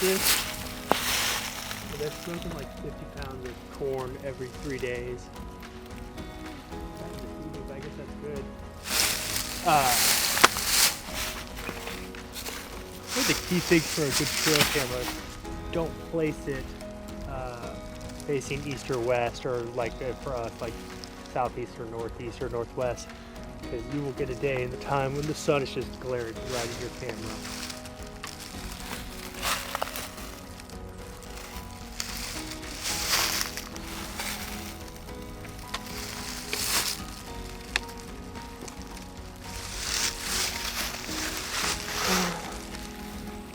this. So they're smoking like 50 pounds of corn every 3 days. I guess that's good. One of the key things for a good trail camera, don't place it facing east or west, or like for us, like southeast or northeast or northwest, because you will get a day and the time when the sun is just glaring right at your camera.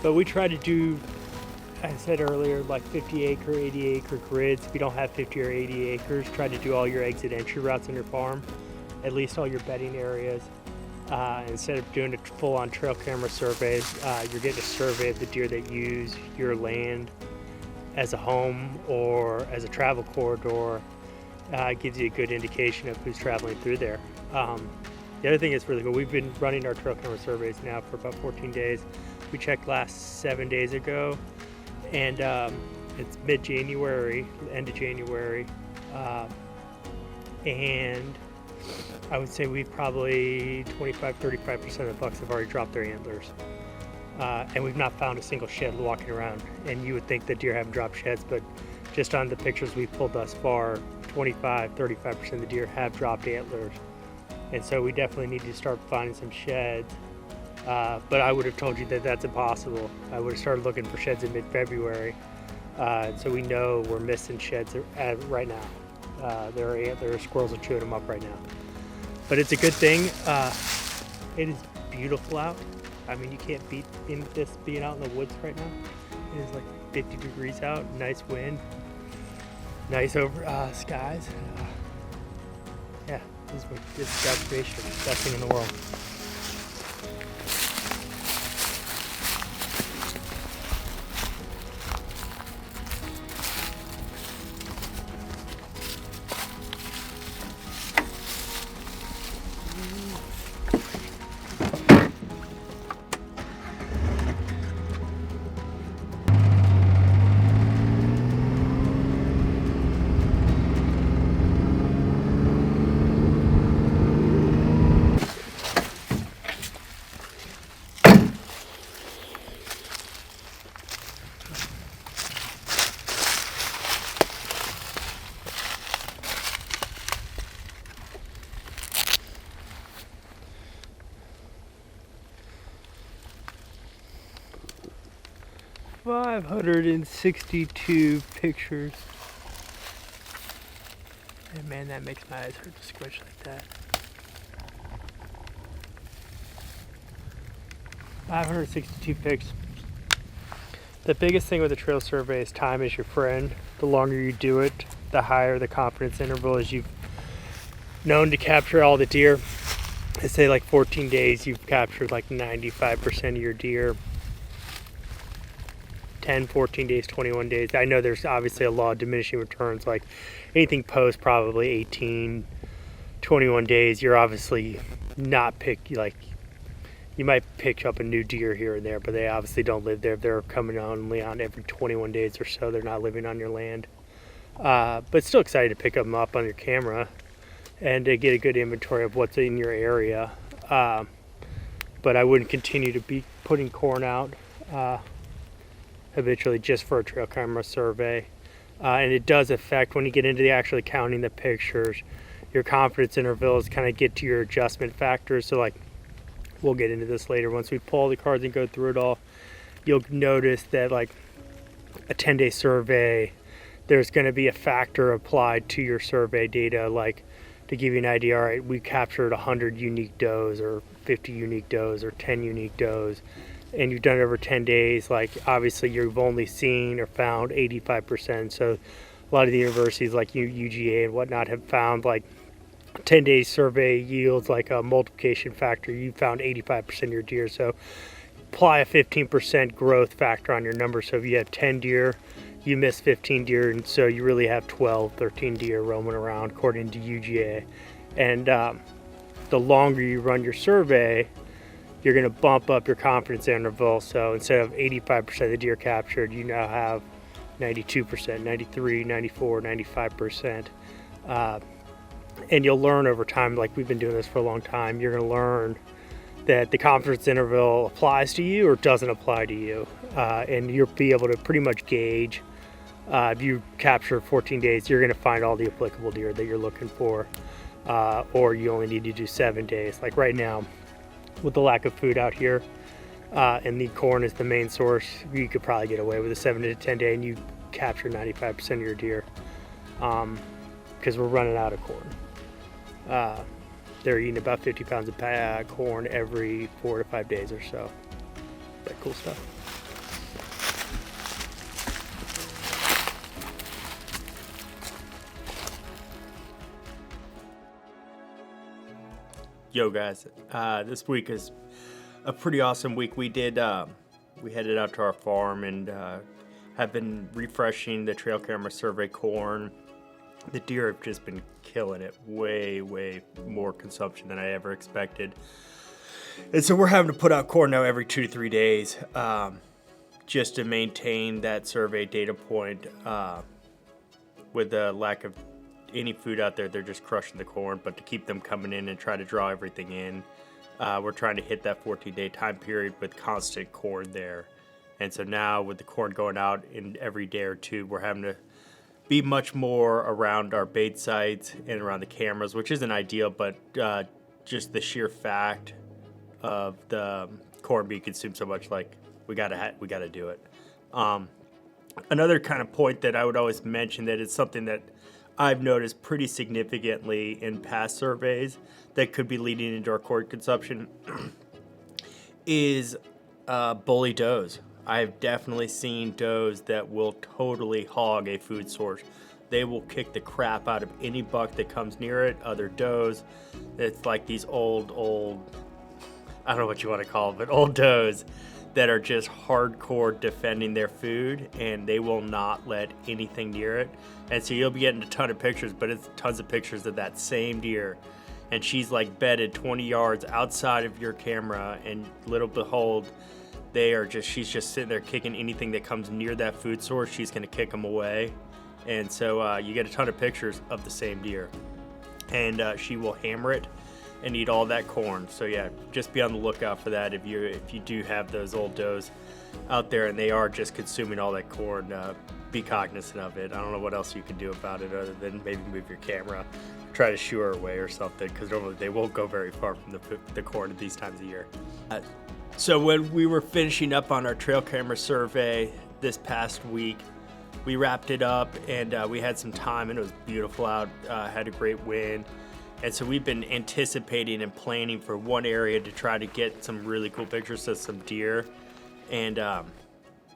But we try to do, I said earlier, like 50 acre, 80 acre grids. If you don't have 50 or 80 acres, try to do all your exit entry routes on your farm, at least all your bedding areas. Instead of doing a full-on trail camera survey, you're getting a survey of the deer that use your land as a home or as a travel corridor. It gives you a good indication of who's traveling through there. The other thing is really good. We've been running our trail camera surveys now for about 14 days. We checked last 7 days ago, and it's mid-January, end of January, and I would say we've probably 25-35% of the bucks have already dropped their antlers, and we've not found a single shed walking around. And you would think that deer haven't dropped sheds, but just on the pictures we've pulled thus far, 25-35% of the deer have dropped antlers, and so we definitely need to start finding some sheds. But I would have told you that that's impossible. I would have started looking for sheds in mid-February. So we know we're missing sheds right now. There are squirrels are chewing them up right now. But it's a good thing. It is beautiful out. I mean, you can't beat this being out in the woods right now. It is like 50 degrees out, nice wind, nice over skies. Yeah, this is God's creation, best thing in the world. $562 pictures. And man, that makes my eyes hurt to squish like that. 562 pics. The biggest thing with a trail survey is time is your friend. The longer you do it, the higher the confidence interval is. You've known to capture all the deer. I say like 14 days, you've captured like 95% of your deer. 10, 14 days, 21 days. I know there's obviously a law of diminishing returns, like anything post probably 18, 21 days, you're obviously not like, you might pick up a new deer here and there, but they obviously don't live there. They're coming only on every 21 days or so. They're not living on your land. But still excited to pick them up on your camera and to get a good inventory of what's in your area. But I wouldn't continue to be putting corn out habitually just for a trail camera survey. And it does affect, when you get into the actually counting the pictures, your confidence intervals kind of get to your adjustment factors. So like, we'll get into this later. Once we pull the cards and go through it all, you'll notice that like a 10-day survey, there's going to be a factor applied to your survey data, like to give you an idea, all right, we captured 100 unique does or 50 unique does or 10 unique does, and you've done it over 10 days, like obviously you've only seen or found 85%. So a lot of the universities like UGA and whatnot have found like 10-day survey yields like a multiplication factor. You found 85% of your deer. So apply a 15% growth factor on your number. So if you have 10 deer, you miss 15 deer, and so you really have 12, 13 deer roaming around according to UGA. And the longer you run your survey, you're going to bump up your confidence interval. So instead of 85% of the deer captured, you now have 92%, 93, 94, 95%. And you'll learn over time, like we've been doing this for a long time, you're going to learn that the confidence interval applies to you or doesn't apply to you. And you'll be able to pretty much gauge, if you capture 14 days, you're going to find all the applicable deer that you're looking for. Or you only need to do 7 days. Like right now, with the lack of food out here, and the corn is the main source, you could probably get away with a 7 to 10 day and you capture 95% of your deer, because we're running out of corn. They're eating about 50 pounds of corn every 4 to 5 days or so. That cool stuff. Yo guys, this week is a pretty awesome week. We headed out to our farm and have been refreshing the trail camera survey corn. The deer have just been killing it, way more consumption than I ever expected. And so we're having to put out corn now every 2 to 3 days, just to maintain that survey data point. With the lack of any food out there, they're just crushing the corn. But to keep them coming in and try to draw everything in, we're trying to hit that 14-day time period with constant corn there. And so now with the corn going out in every day or two, we're having to be much more around our bait sites and around the cameras, which isn't ideal, but just the sheer fact of the corn being consumed so much, like we gotta do it. Another kind of point that I would always mention that is something that I've noticed pretty significantly in past surveys that could be leading into our corn consumption is bully does. I've definitely seen does that will totally hog a food source. They will kick the crap out of any buck that comes near it. Other does, it's like these old, I don't know what you want to call it, but old does that are just hardcore defending their food, and they will not let anything near it. And so you'll be getting a ton of pictures, but it's tons of pictures of that same deer, and she's like bedded 20 yards outside of your camera, and little behold, she's just sitting there kicking anything that comes near that food source. She's going to kick them away. And so you get a ton of pictures of the same deer, and she will hammer it and eat all that corn. So yeah, just be on the lookout for that. If you do have those old does out there and they are just consuming all that corn, be cognizant of it. I don't know what else you can do about it other than maybe move your camera, try to shoo her away or something, because normally they won't go very far from the corn at these times of year. So when we were finishing up on our trail camera survey this past week, we wrapped it up and we had some time, and it was beautiful out, had a great wind. And so we've been anticipating and planning for one area to try to get some really cool pictures of some deer. And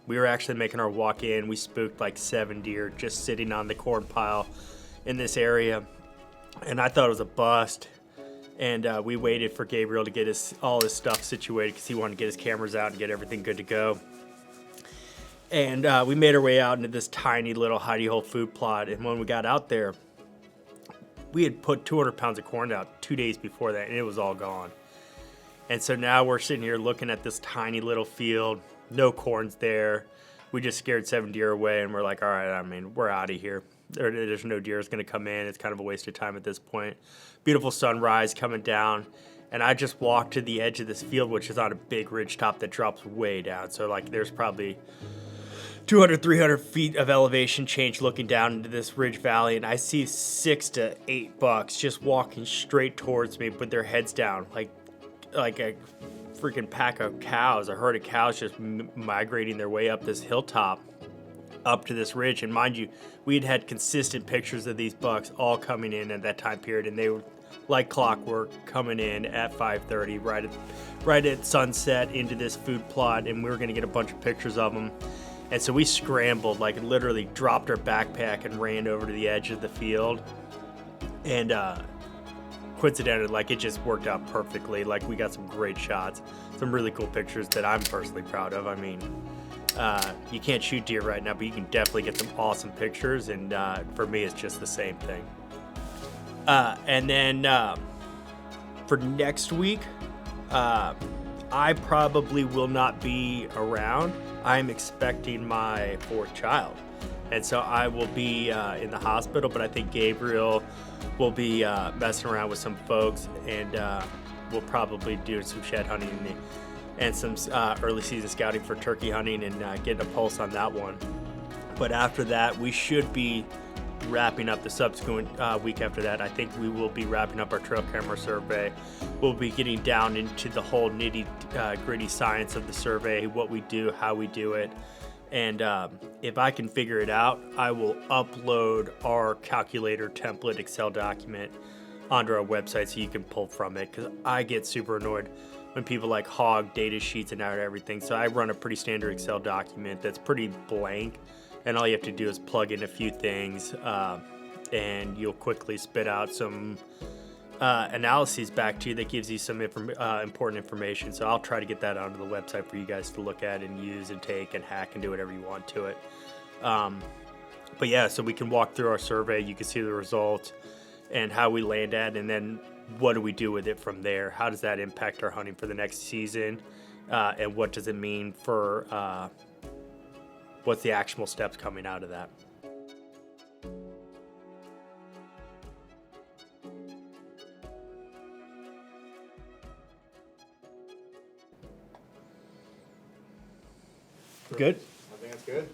we were actually making our walk in. We spooked like 7 deer just sitting on the corn pile in this area. And I thought it was a bust. And we waited for Gabriel to get all his stuff situated because he wanted to get his cameras out and get everything good to go. And we made our way out into this tiny little hidey hole food plot. And when we got out there, we had put 200 pounds of corn out 2 days before that, and it was all gone. And so now we're sitting here looking at this tiny little field. No corn's there. We just scared 7 deer away, and we're like, all right, I mean, we're out of here. There's no deer that's going to come in. It's kind of a waste of time at this point. Beautiful sunrise coming down, and I just walked to the edge of this field, which is on a big ridge top that drops way down. So, like, there's probably 200, 300 feet of elevation change looking down into this ridge valley, and I see 6 to 8 bucks just walking straight towards me with their heads down, like a freaking pack of cows, a herd of cows just migrating their way up this hilltop, up to this ridge. And mind you, we'd had consistent pictures of these bucks all coming in at that time period, and they were like clockwork coming in at 5:30, right at sunset into this food plot, and we were going to get a bunch of pictures of them. And so we scrambled, like literally dropped our backpack and ran over to the edge of the field. And coincidentally, like it just worked out perfectly. Like we got some great shots, some really cool pictures that I'm personally proud of. I mean, you can't shoot deer right now, but you can definitely get some awesome pictures. And for me, it's just the same thing. And then for next week, I probably will not be around. I'm expecting my 4th child. And so I will be in the hospital, but I think Gabriel will be messing around with some folks, and we'll probably do some shed hunting and some early season scouting for turkey hunting and getting a pulse on that one. But after that, we should be wrapping up the subsequent week after that. I think we will be wrapping up our trail camera survey. We'll be getting down into the whole nitty gritty science of the survey, what we do, how we do it. And if I can figure it out, I will upload our calculator template Excel document onto our website so you can pull from it, because I get super annoyed when people like hog data sheets and out everything. So I run a pretty standard Excel document that's pretty blank, and all you have to do is plug in a few things and you'll quickly spit out some analyses back to you that gives you some important information. So I'll try to get that onto the website for you guys to look at and use and take and hack and do whatever you want to it. But yeah, so we can walk through our survey. You can see the results and how we land at, and then what do we do with it from there? How does that impact our hunting for the next season? And what does it mean for what's the actionable steps coming out of that? Good? I think that's good.